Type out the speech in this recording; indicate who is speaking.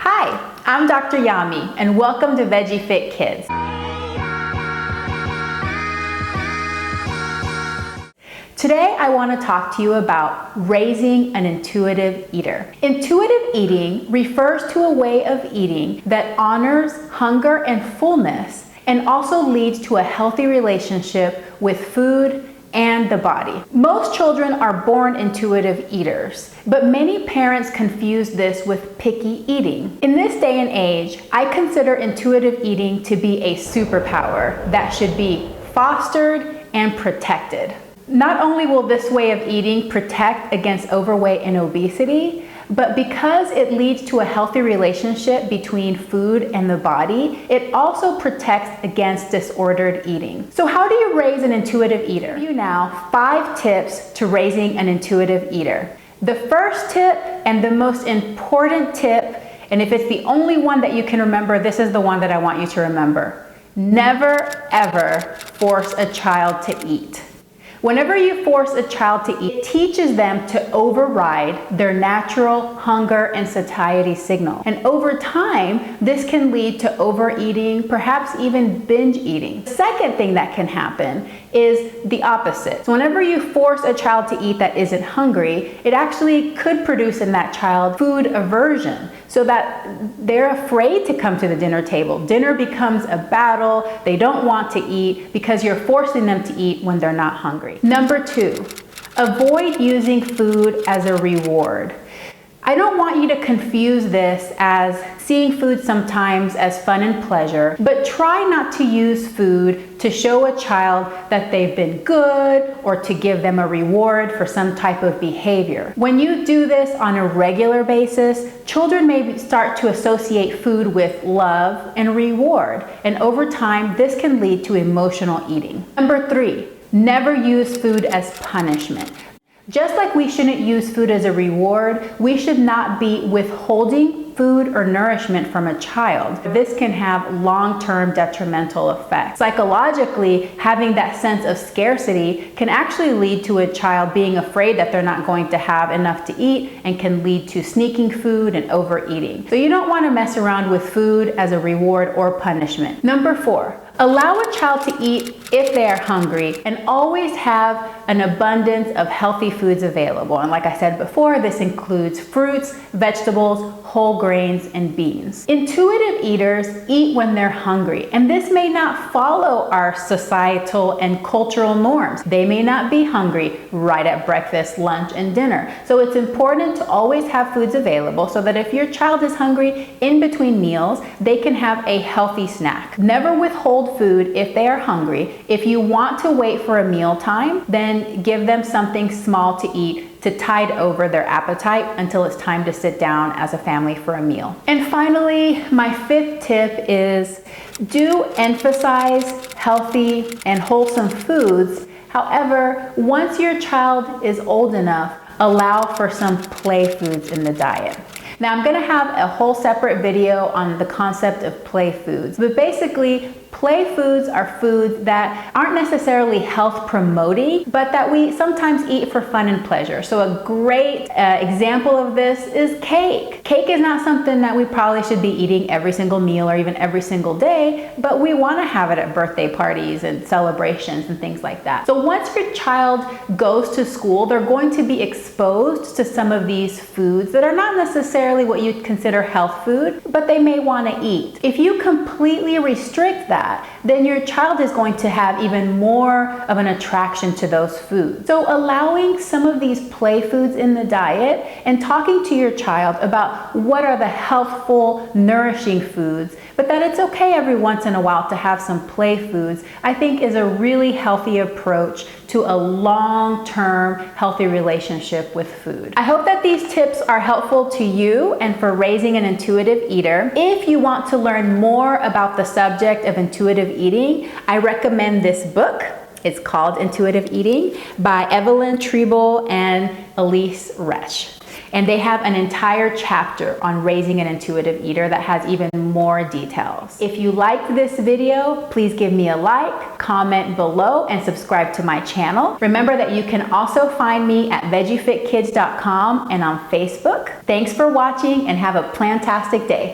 Speaker 1: Hi, I'm Dr. Yami, and welcome to Veggie Fit Kids. Today, I want to talk to you about raising an intuitive eater. Intuitive eating refers to a way of eating that honors hunger and fullness and also leads to a healthy relationship with food and the body. Most children are born intuitive eaters, but many parents confuse this with picky eating. In this day and age, I consider intuitive eating to be a superpower that should be fostered and protected. Not only will this way of eating protect against overweight and obesity, but because it leads to a healthy relationship between food and the body, it also protects against disordered eating. So how do you raise an intuitive eater? I'll give you now 5 tips to raising an intuitive eater. The first tip and the most important tip, and if it's the only one that you can remember, this is the one that I want you to remember. Never ever force a child to eat. Whenever you force a child to eat, it teaches them to override their natural hunger and satiety signal. And over time, this can lead to overeating, perhaps even binge eating. The second thing that can happen is the opposite. So whenever you force a child to eat that isn't hungry, it actually could produce in that child food aversion, so that they're afraid to come to the dinner table. Dinner becomes a battle. They don't want to eat because you're forcing them to eat when they're not hungry. Number 2, avoid using food as a reward. I don't want you to confuse this as seeing food sometimes as fun and pleasure, but try not to use food to show a child that they've been good or to give them a reward for some type of behavior. When you do this on a regular basis, children may start to associate food with love and reward, and over time, this can lead to emotional eating. Number 3, never use food as punishment. Just like we shouldn't use food as a reward, we should not be withholding food or nourishment from a child. This can have long-term detrimental effects. Psychologically, having that sense of scarcity can actually lead to a child being afraid that they're not going to have enough to eat and can lead to sneaking food and overeating. So you don't want to mess around with food as a reward or punishment. Number 4, allow a child to eat if they are hungry and always have an abundance of healthy foods available. And like I said before, this includes fruits, vegetables, whole grains, and beans. Intuitive eaters eat when they're hungry, and this may not follow our societal and cultural norms. They may not be hungry right at breakfast, lunch, and dinner. So it's important to always have foods available so that if your child is hungry in between meals, they can have a healthy snack. Never withhold food if they are hungry. If you want to wait for a meal time, then give them something small to eat to tide over their appetite until it's time to sit down as a family for a meal. And finally, my 5th tip is do emphasize healthy and wholesome foods. However, once your child is old enough, allow for some play foods in the diet. Now, I'm gonna have a whole separate video on the concept of play foods, but basically, play foods are foods that aren't necessarily health promoting, but that we sometimes eat for fun and pleasure. So a great example of this is cake. Cake is not something that we probably should be eating every single meal or even every single day, but we want to have it at birthday parties and celebrations and things like that. So once your child goes to school, they're going to be exposed to some of these foods that are not necessarily what you'd consider health food, but they may want to eat. If you completely restrict that, then your child is going to have even more of an attraction to those foods. So allowing some of these play foods in the diet and talking to your child about what are the healthful, nourishing foods, but that it's okay every once in a while to have some play foods, I think is a really healthy approach to a long-term healthy relationship with food. I hope that these tips are helpful to you and for raising an intuitive eater. If you want to learn more about the subject of intuitive eating, I recommend this book. It's called Intuitive Eating by Evelyn Treble and Elise Resch. And they have an entire chapter on raising an intuitive eater that has even more details. If you liked this video, please give me a like, comment below, and subscribe to my channel. Remember that you can also find me at veggiefitkids.com and on Facebook. Thanks for watching and have a plantastic day.